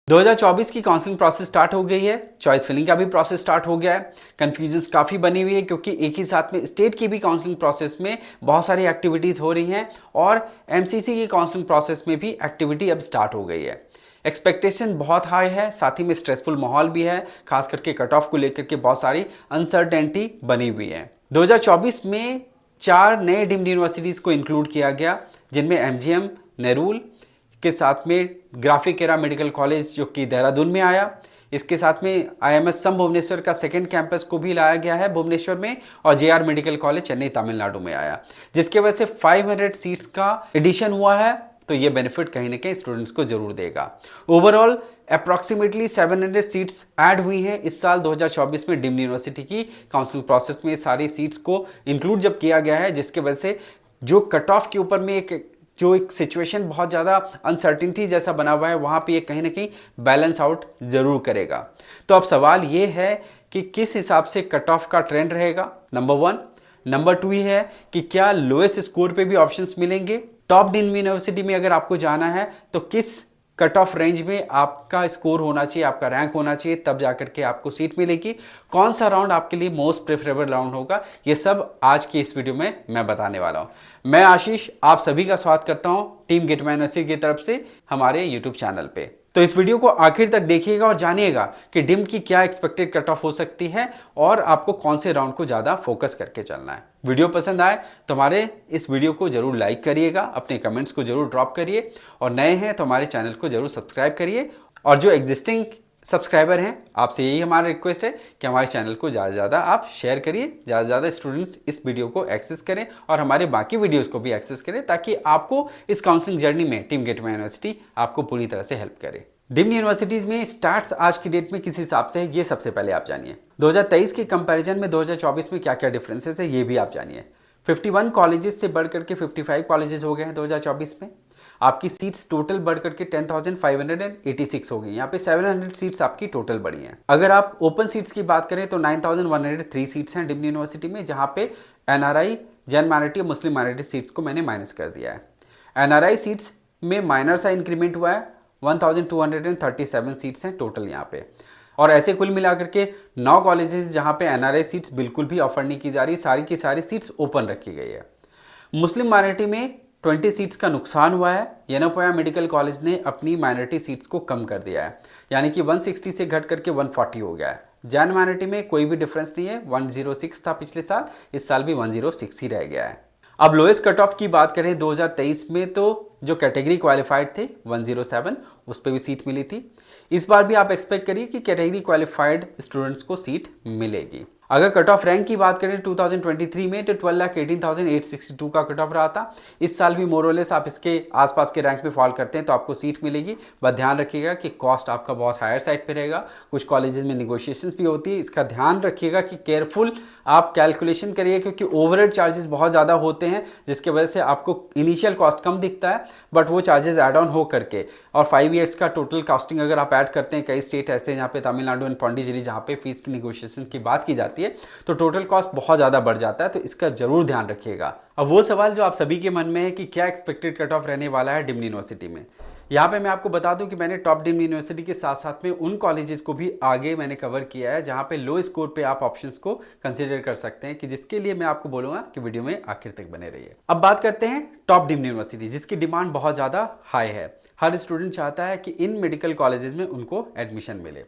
2024 की counselling process start हो गई है। चॉइस फिलिंग का भी प्रोसेस स्टार्ट हो गया है। कंफ्यूजन्स काफ़ी बनी हुई है क्योंकि एक ही साथ में स्टेट की भी काउंसलिंग प्रोसेस में बहुत सारी एक्टिविटीज़ हो रही हैं और एमसीसी की काउंसलिंग प्रोसेस में भी एक्टिविटी अब स्टार्ट हो गई है। एक्सपेक्टेशन बहुत हाई है, साथ ही में स्ट्रेसफुल माहौल भी है, खास करके कट ऑफ को लेकर के बहुत सारी अनसर्टेनिटी बनी हुई है। 2024 में 4 नए डीम्ड यूनिवर्सिटीज़ को इंक्लूड किया गया, जिनमें एमजीएम नेरुल के साथ में ग्राफिक एरा मेडिकल कॉलेज जो कि देहरादून में आया। इसके साथ में आईएमएस सम भुवनेश्वर का सेकेंड कैंपस को भी लाया गया है भुवनेश्वर में, और JR medical college Chennai Tamil Nadu में आया, जिसके वजह से 500 सीट्स का एडिशन हुआ है। तो ये बेनिफिट कहीं ना कहीं स्टूडेंट्स को जरूर देगा। ओवरऑल अप्रॉक्सीमेटली 700 सीट्स ऐड हुई हैं इस साल 2024 में डीम्ड यूनिवर्सिटी की काउंसलिंग प्रोसेस में सारी सीट्स को इंक्लूड जब किया गया है, जिसके वजह से जो कट ऑफ के ऊपर में एक सिचुएशन बहुत ज़्यादा अनसर्टिनिटी जैसा बना हुआ है, वहाँ पे ये कहीं ना कहीं बैलेंस आउट ज़रूर करेगा। तो अब सवाल ये है कि किस हिसाब से कट ऑफ का ट्रेंड रहेगा, नंबर 1। नंबर 2 ये है कि क्या लोएस्ट स्कोर पे भी ऑप्शंस मिलेंगे। टॉप डीम्ड यूनिवर्सिटी में अगर आपको जाना है तो किस कट ऑफ रेंज में आपका स्कोर होना चाहिए, आपका रैंक होना चाहिए, तब जाकर के आपको सीट मिलेगी। कौन सा राउंड आपके लिए मोस्ट प्रेफरेबल राउंड होगा, ये सब आज की इस वीडियो में मैं बताने वाला हूं। मैं आशीष आप सभी का स्वागत करता हूं टीम गेटवे यूनिवर्सिटी की तरफ से हमारे यूट्यूब चैनल पे। तो इस वीडियो को आखिर तक देखिएगा और जानिएगा कि डीम्ड की क्या एक्सपेक्टेड कट ऑफ हो सकती है और आपको कौन से राउंड को ज़्यादा फोकस करके चलना है। वीडियो पसंद आए तो हमारे इस वीडियो को जरूर लाइक करिएगा, अपने कमेंट्स को जरूर ड्रॉप करिए, और नए हैं तो हमारे चैनल को जरूर सब्सक्राइब करिए। और जो एग्जिस्टिंग सब्सक्राइबर हैं, आपसे यही हमारा रिक्वेस्ट है कि हमारे चैनल को ज़्यादा से ज़्यादा आप शेयर करिए, ज़्यादा से ज़्यादा स्टूडेंट्स इस वीडियो को एक्सेस करें और हमारे बाकी वीडियोस को भी एक्सेस करें, ताकि आपको इस काउंसलिंग जर्नी में टीम गेटवे यूनिवर्सिटी आपको पूरी तरह से हेल्प करे। डीम्ड यूनिवर्सिटीज़ में स्टार्ट्स आज की डेट में किस हिसाब से है, ये सबसे पहले आप जानिए। 2023 के कंपैरिजन में 2024 में क्या क्या डिफरेंसेस है, ये भी आप जानिए। 51 कॉलेजेस से बढ़ करके 55 कॉलेजेस हो गए हैं 2024 में। आपकी सीट्स टोटल बढ़ करके 10,586 हो गई। यहाँ पे 700 सीट्स आपकी टोटल बढ़ी हैं। अगर आप ओपन सीट्स की बात करें तो 9,103 सीट्स हैं डीम्ड यूनिवर्सिटी में, जहाँ पे एनआरआई, जैन माइनॉरिटी और मुस्लिम माइनॉरिटी सीट्स को मैंने माइनस कर दिया है। एनआरआई सीट्स में माइनर सा इंक्रीमेंट हुआ है, 1,237 सीट्स हैं टोटल यहाँ पे। और ऐसे कुल मिलाकर के 9 कॉलेजेस जहाँ पे एनआरआई सीट्स बिल्कुल भी ऑफर नहीं की जा रही, सारी की सारी सीट्स ओपन रखी गई है। मुस्लिम माइनॉरिटी में 20 सीट्स का नुकसान हुआ है। येनोपोया मेडिकल कॉलेज ने अपनी माइनॉरिटी सीट्स को कम कर दिया है, यानी कि 160 से घट करके 140 हो गया है। जैन माइनॉरिटी में कोई भी डिफरेंस नहीं है, 106 था पिछले साल, इस साल भी 106 ही रह गया है। अब लोएस्ट कट ऑफ की बात करें 2023 में, तो जो कैटेगरी क्वालिफाइड थे 107, उस पर भी सीट मिली थी। इस बार भी आप एक्सपेक्ट करिए कि कैटेगरी क्वालिफाइड स्टूडेंट्स को सीट मिलेगी। अगर कट ऑफ रैंक की बात करें 2023 में तो 12,18,862 का कट ऑफ रहा था। इस साल भी मोरलेस आप इसके आसपास के रैंक पे फॉल करते हैं तो आपको सीट मिलेगी। बस ध्यान रखिएगा कि कॉस्ट आपका बहुत हायर साइड पे रहेगा। कुछ कॉलेजेस में निगोशिएशंस भी होती है, इसका ध्यान रखिएगा कि केयरफुल आप कैलकुलेशन करिए, क्योंकि ओवरहेड चार्जेस बहुत ज़्यादा होते हैं, जिसकी वजह से आपको इनिशियल कॉस्ट कम दिखता है, बट वो चार्जेस एड ऑन हो करके, और 5 ईयर्स का टोटल कॉस्टिंग अगर आप ऐड करते हैं, कई स्टेट ऐसे हैं जहाँ पे तमिलनाडु एंड पौंडीचेरी जहाँ पे फीस की निगोशिएशन की बात की जाती है, तो टोटल कॉस्ट बहुत ज़्यादा बढ़ जाता है। तो इसका जरूर ध्यान रखिएगा। अब वो सवाल जो आप सभी के मन में है कि क्या एक्सपेक्टेड कट ऑफ रहने वाला है डीम्ड यूनिवर्सिटी में, यहाँ पे मैं आपको बता दूं कि मैंने टॉप डीम्ड यूनिवर्सिटी के साथ साथ में उन कॉलेजेस को भी आगे मैंने कवर किया है जहाँ पे लो स्कोर पे आप ऑप्शंस को कंसीडर कर सकते हैं, कि जिसके लिए मैं आपको बोलूँगा कि वीडियो में आखिर तक बने रहिए। अब बात करते हैं टॉप डीम्ड यूनिवर्सिटी, जिसकी डिमांड बहुत ज़्यादा हाई है। हर स्टूडेंट चाहता है कि इन मेडिकल कॉलेजेस में उनको एडमिशन मिले।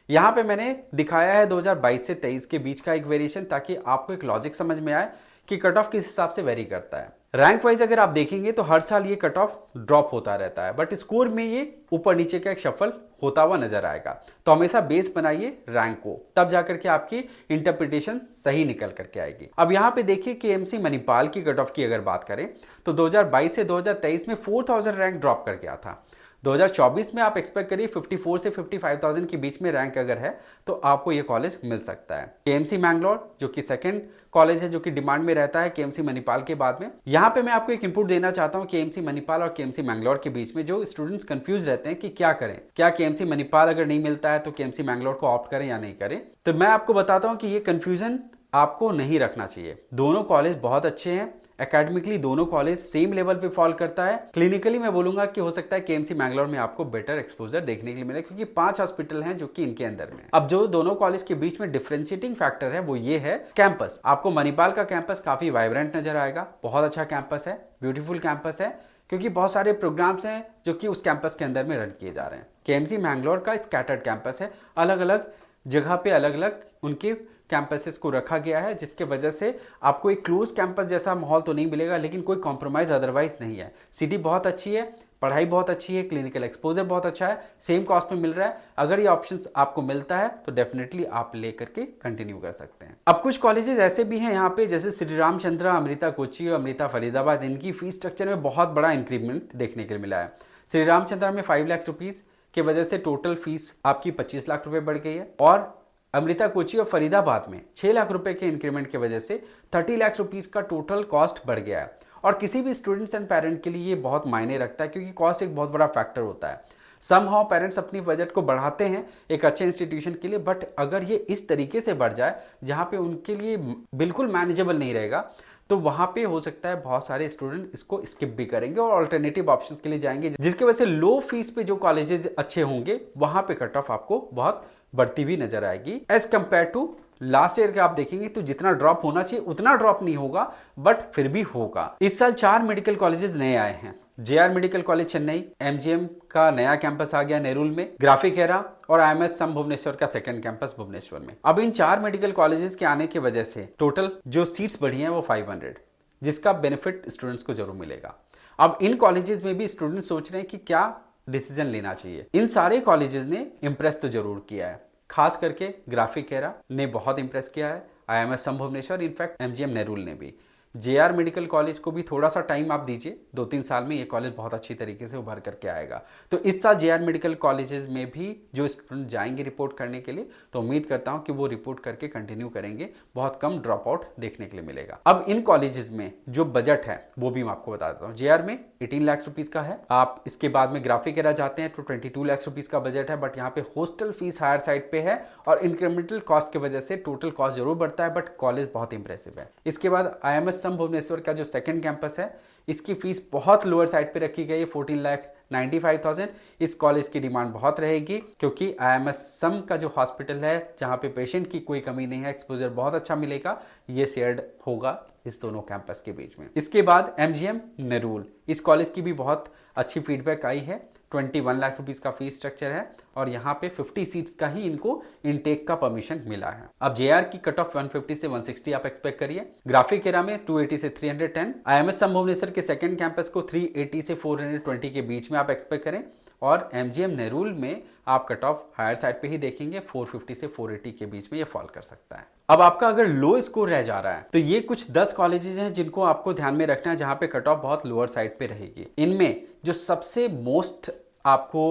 यहाँ पे मैंने दिखाया है 2022 से 23 के बीच का एक वेरिएशन, ताकि आपको एक लॉजिक समझ में आए कि कट ऑफ किस हिसाब से वेरी करता है। रैंक वाइज अगर आप देखेंगे तो हर साल ये कट ऑफ ड्रॉप होता रहता है, बट स्कोर में ये ऊपर नीचे का एक शफल होता हुआ नजर आएगा। तो हमेशा बेस बनाइए रैंक को, तब जाकर के आपकी इंटरप्रिटेशन सही निकल करके आएगी। अब यहाँ पे देखिए कि एमसी मणिपाल की कट ऑफ की अगर बात करें तो 2022 से 2023 में 4,000 रैंक ड्रॉप कर गया था। 2024 में आप एक्सपेक्ट करिए 54 से 55,000 के बीच में रैंक अगर है तो आपको ये कॉलेज मिल सकता है। केएमसी मैंगलोर जो कि सेकंड कॉलेज है जो कि डिमांड में रहता है केएमसी मणिपाल के बाद में। यहाँ पे मैं आपको एक इनपुट देना चाहता हूँ केएमसी मणिपाल और केएमसी मैंगलोर के बीच में। जो स्टूडेंट्स कंफ्यूज रहते हैं कि क्या करें, क्या केएमसी मणिपाल अगर नहीं मिलता है तो केएमसी मैंगलोर को ऑप्ट करें या नहीं करें, तो मैं आपको बताता हूँ कि ये कंफ्यूजन आपको नहीं रखना चाहिए। दोनों कॉलेज बहुत अच्छे हैं, एकेडमिकली दोनों कॉलेज सेम लेवल पे फॉल करता है। क्लिनिकली मैं बोलूंगा कि हो सकता है केएमसी मैंगलोर में आपको बेटर एक्सपोजर देखने के लिए मिले, क्योंकि 5 हॉस्पिटल हैं जो कि इनके अंदर में। अब जो दोनों कॉलेज के बीच में डिफरेंशिएटिंग फैक्टर है वो ये है कैंपस। आपको मणिपाल का कैंपस काफी वाइब्रेंट नजर आएगा, बहुत अच्छा कैंपस है, ब्यूटीफुल कैंपस है, क्योंकि बहुत सारे प्रोग्राम्स हैं जो कि उस कैंपस के अंदर में रन किए जा रहे हैं। केएमसी मैंगलोर का स्कैटर्ड कैंपस है, अलग अलग जगह पे अलग अलग उनके कैंपसेस को रखा गया है, जिसके वजह से आपको एक क्लोज कैंपस जैसा माहौल तो नहीं मिलेगा, लेकिन कोई कॉम्प्रोमाइज अदरवाइज नहीं है। सिटी बहुत अच्छी है, पढ़ाई बहुत अच्छी है, क्लिनिकल एक्सपोजर बहुत अच्छा है, सेम कॉस्ट में मिल रहा है। अगर ये ऑप्शंस आपको मिलता है तो डेफिनेटली आप लेकर के कंटिन्यू कर सकते हैं। अब कुछ कॉलेजेस ऐसे भी हैं यहाँ पे, जैसे श्री रामचंद्रा, अमृता कोची और अमृता फरीदाबाद, इनकी फीस स्ट्रक्चर में बहुत बड़ा इंक्रीमेंट देखने को मिला है। श्री रामचंद्रा में 5 लाख रुपीज की वजह से टोटल फीस आपकी 25 लाख रुपए बढ़ गई है, और अमृता कोची और फरीदाबाद में 6 लाख रुपए के इंक्रीमेंट की वजह से 30 लाख रुपीस का टोटल कॉस्ट बढ़ गया है। और किसी भी स्टूडेंट्स एंड पेरेंट के लिए ये बहुत मायने रखता है, क्योंकि कॉस्ट एक बहुत बड़ा फैक्टर होता है। समहाउ पेरेंट्स अपनी बजट को बढ़ाते हैं एक अच्छे इंस्टीट्यूशन के लिए, बट अगर ये इस तरीके से बढ़ जाए जहाँ पे उनके लिए बिल्कुल मैनेजेबल नहीं रहेगा, तो वहाँ पे हो सकता है बहुत सारे स्टूडेंट इसको स्किप भी करेंगे और ऑल्टरनेटिव ऑप्शंस के लिए जाएंगे, जिसकी वजह से लो फीस पे जो कॉलेजेस अच्छे होंगे वहाँ पे कट ऑफ आपको बहुत बढ़ती हुई नजर आएगी। As compare to last year का आप देखेंगे तो जितना ड्रॉप होना चाहिए उतना ड्रॉप नहीं होगा, बट फिर भी होगा। इस साल 4 मेडिकल कॉलेजेस नए आए हैं। JR medical college Chennai, MGM का नया कैंपस आ गया नेरुल में, ग्राफिक एरा और आईएमएस सम भुवनेश्वर का सेकंड कैंपस भुवनेश्वर में। अब इन 4 मेडिकल कॉलेजेस के आने की वजह से टोटल जो सीट्स बढ़ी हैं वो 500, जिसका बेनिफिट स्टूडेंट्स को जरूर मिलेगा। अब इन कॉलेजेस में भी स्टूडेंट्स सोच रहे हैं कि क्या डिसीजन लेना चाहिए। इन सारे कॉलेजेस ने इंप्रेस तो जरूर किया है, खास करके ग्राफिक एरा ने बहुत इंप्रेस किया है, IMS SUM Bhubaneswar, in fact MGM Nerul ने भी। जेआर मेडिकल कॉलेज को भी थोड़ा सा टाइम आप दीजिए, 2-3 साल में ये कॉलेज बहुत अच्छी तरीके से उभर करके आएगा। तो इस साल जेआर मेडिकल कॉलेजेस में भी जो स्टूडेंट जाएंगे रिपोर्ट करने के लिए, तो उम्मीद करता हूं कि वो रिपोर्ट करके कंटिन्यू करेंगे, बहुत कम ड्रॉप आउट देखने के लिए मिलेगा। अब इन कॉलेजेस में जो बजट है वो भी मैं आपको बता देता हूँ। जेआर में 18 लाख रुपीज का है, आप इसके बाद में ग्राफिक एरा जाते हैं तो 22 लाख रुपीज का बजट है, बट यहाँ पे हॉस्टल फीस हायर साइड पे है और इंक्रीमेंटल कॉस्ट की वजह से टोटल कॉस्ट जरूर बढ़ता है, बट कॉलेज बहुत इंप्रेसिव है। इसके बाद आईएमएस सम भुवनेश्वर का जो सेकंड कैंपस है, इसकी फीस बहुत लोअर साइड पे रखी गई है, 14,95,000। इस कॉलेज की डिमांड बहुत रहेगी, क्योंकि आईएमएस सम का जो हॉस्पिटल है जहां पे पेशेंट की कोई कमी नहीं है, एक्सपोजर बहुत अच्छा मिलेगा, ये शेयर्ड होगा इस दोनों कैंपस के बीच में। इसके बाद एमजीएम नेरुल, इस कॉलेज की भी बहुत अच्छी फीडबैक आई है। 21 लाख रुपीस का फीस स्ट्रक्चर है और यहाँ पे 50 सीट्स का ही इनको इनटेक का परमिशन मिला है। अब जेआर की कट ऑफ 150 से 160 आप एक्सपेक्ट करिए, ग्राफिक एरा में 280 से 310, आईएमएस सम भुवनेश्वर के सेकंड कैंपस को 380 से 420 के बीच में आप एक्सपेक्ट करें, और एमजीएम नेरुल में आप कट ऑफ हायर साइड पे ही देखेंगे, 450 से 480 के बीच में ये फॉल कर सकता है। अब आपका अगर लो स्कोर रह जा रहा है तो ये कुछ 10 कॉलेजेस हैं जिनको आपको ध्यान में रखना है, जहां पे कट ऑफ बहुत लोअर साइड पे रहेगी। इनमें जो सबसे मोस्ट आपको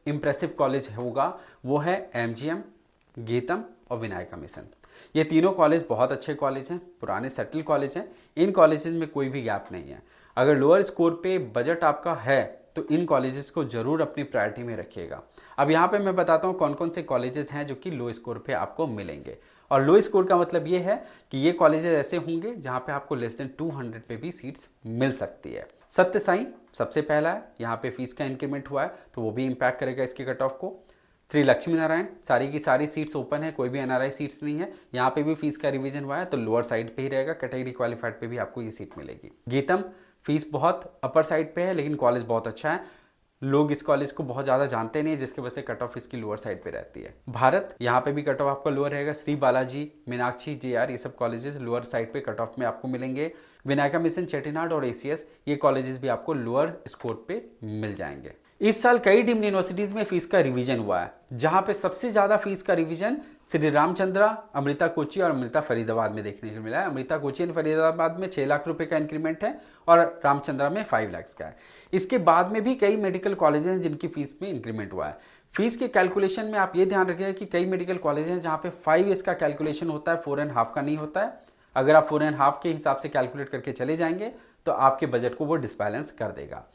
इंप्रेसिव कॉलेज होगा वो है एमजीएम, गीतम और विनायका मिशन। ये तीनों कॉलेज बहुत अच्छे कॉलेज हैं, पुराने सेटल कॉलेज हैं, इन कॉलेजेस में कोई भी गैप नहीं है। अगर लोअर स्कोर पे बजट आपका है तो इन कॉलेजेस को जरूर अपनी प्रायोरिटी में रखिएगा। अब यहाँ पे मैं बताता हूँ कौन कौन से कॉलेजेस हैं जो कि लो स्कोर पे आपको मिलेंगे। और लो स्कोर का मतलब ये है कि ये कॉलेजेस ऐसे होंगे जहाँ पे आपको लेस देन 200 पे भी सीट्स मिल सकती है। सत्य साई सबसे पहला है, यहाँ पे फीस का इंक्रीमेंट हुआ है तो वो भी इम्पैक्ट करेगा इसके कट ऑफ को। श्री लक्ष्मी नारायण, सारी की सारी सीट्स ओपन है, कोई भी एनआरआई सीट्स नहीं है, यहाँ पे भी फीस का रिवीजन हुआ है तो लोअर साइड पे ही रहेगा, कैटेगरी क्वालिफाइड पे भी आपको ये सीट मिलेगी। गीतम फीस बहुत अपर साइड पे है, लेकिन कॉलेज बहुत अच्छा है, लोग इस कॉलेज को बहुत ज़्यादा जानते नहीं, जिसकी वजह से कट ऑफ इसकी लोअर साइड पे रहती है। भारत, यहाँ पे भी कट ऑफ आपका लोअर रहेगा। श्री बालाजी, मीनाक्षी, जेआर, ये सब कॉलेजेस लोअर साइड पे कट ऑफ में आपको मिलेंगे। विनायका मिशन, चेटीनाड और एसीएस, ये कॉलेजेस भी आपको लोअर स्कोर पे मिल जाएंगे। इस साल कई डीम्ड यूनिवर्सिटीज में फीस का रिवीजन हुआ है, जहां पे सबसे ज्यादा फीस का रिवीजन श्री रामचंद्रा, अमृता कोची और अमृता फरीदाबाद में देखने को मिला है। अमृता कोची एंड फरीदाबाद में 6 लाख रुपए का इंक्रीमेंट है और रामचंद्रा में 5 लाख का है। इसके बाद में भी कई मेडिकल कॉलेज हैं जिनकी फीस में इंक्रीमेंट हुआ है। फीस के कैलकुलेशन में आप ये ध्यान रखिएगा कि कई मेडिकल कॉलेज हैं जहाँ पे 5 ईयर्स का कैलकुलेशन होता है, 4.5 का नहीं होता है। अगर आप 4.5 के हिसाब से कैलकुलेट करके चले जाएंगे तो आपके बजट को वो डिसबैलेंस कर देगा।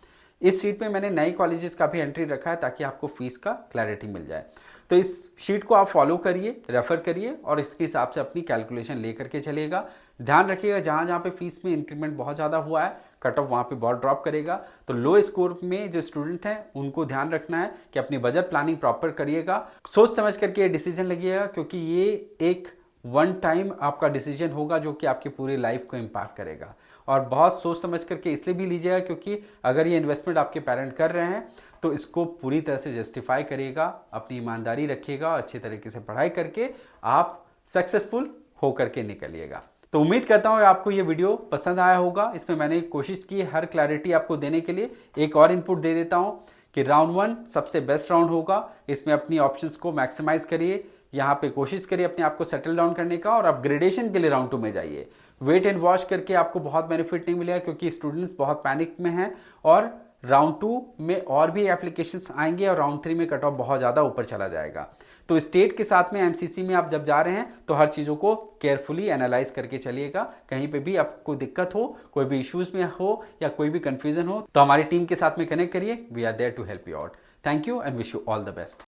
इस शीट में मैंने नए कॉलेजेस का भी एंट्री रखा है ताकि आपको फीस का क्लैरिटी मिल जाए। तो इस शीट को आप फॉलो करिए, रेफर करिए और इसके हिसाब से अपनी कैलकुलेशन लेकर के चलिएगा। ध्यान रखिएगा जहाँ जहाँ पे फीस में इंक्रीमेंट बहुत ज़्यादा हुआ है, कट ऑफ वहाँ पे बहुत ड्रॉप करेगा। तो लो स्कोर में जो स्टूडेंट हैं उनको ध्यान रखना है कि अपनी बजट प्लानिंग प्रॉपर करिएगा, सोच समझ करके डिसीजन लीजिएगा, क्योंकि ये एक वन टाइम आपका डिसीजन होगा जो कि आपकी पूरी लाइफ को इम्पैक्ट करेगा। और बहुत सोच समझ करके इसलिए भी लीजिएगा क्योंकि अगर ये इन्वेस्टमेंट आपके पेरेंट कर रहे हैं तो इसको पूरी तरह से जस्टिफाई करिएगा, अपनी ईमानदारी रखिएगा और अच्छे तरीके से पढ़ाई करके आप सक्सेसफुल हो करके निकलिएगा। तो उम्मीद करता हूँ आपको ये वीडियो पसंद आया होगा। इसमें मैंने कोशिश की हर क्लैरिटी आपको देने के लिए। एक और इनपुट दे देता हूँ कि राउंड 1 सबसे बेस्ट राउंड होगा, इसमें अपनी ऑप्शंस को मैक्सिमाइज करिए, यहाँ पे कोशिश करिए अपने आप को सेटल डाउन करने का और अपग्रेडेशन के लिए राउंड 2 में जाइए। वेट एंड वॉच करके आपको बहुत बेनिफिट नहीं मिलेगा क्योंकि स्टूडेंट्स बहुत पैनिक में हैं और राउंड 2 में और भी एप्लीकेशंस आएंगे और राउंड 3 में कट ऑफ बहुत ज़्यादा ऊपर चला जाएगा। तो स्टेट के साथ में एमसीसी में आप जब जा रहे हैं तो हर चीज़ों को केयरफुली एनालाइज करके चलिएगा। कहीं पे भी आपको दिक्कत हो, कोई भी इश्यूज में हो या कोई भी कंफ्यूजन हो तो हमारी टीम के साथ में कनेक्ट करिए। We are there to help you out. Thank you and wish you all the best.